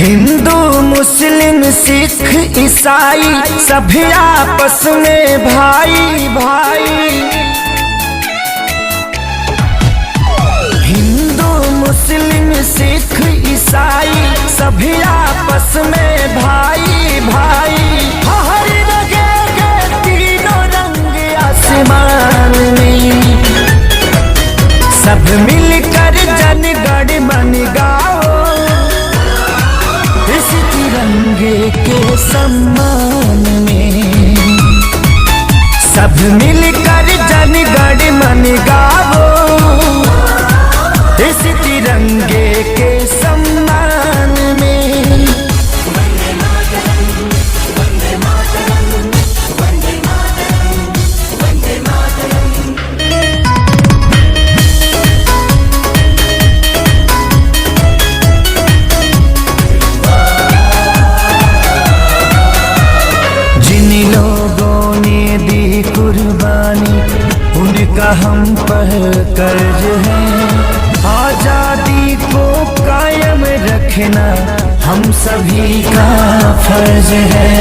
हिंदू मुस्लिम सिख ईसाई सभी आपस में भाई भाई। हिंदू मुस्लिम सिख ईसाई सभी आपस में भाई भाई। हर जगह तीनों रंग आसमान में, सब मिलकर जनगण मन गाओ इस तिरंगे के सम्मान में। सब मिलकर जनगण मन गाओ इस तिरंगे के सम्मान में। वंदे मातरम, वंदे मातरम, वंदे मातरम, वंदे मातरम। लोगों ने दी कुर्बानी उनका हम पर कर्ज है। आजादी को कायम रखना हम सभी का फर्ज है।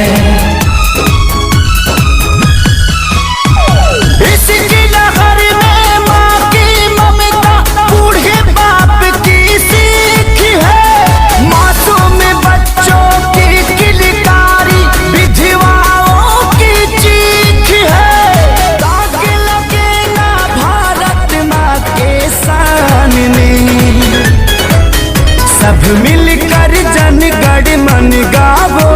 इसकी लहर में माँ की ममता बूढ़े बाप की सीख है। मासूम बच्चों की किलकारी विधवा सब मिलकर जनगण मन गावो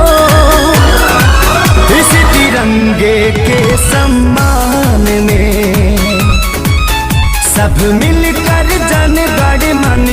इस तिरंगे के सम्मान में। सब मिलकर जनगण मन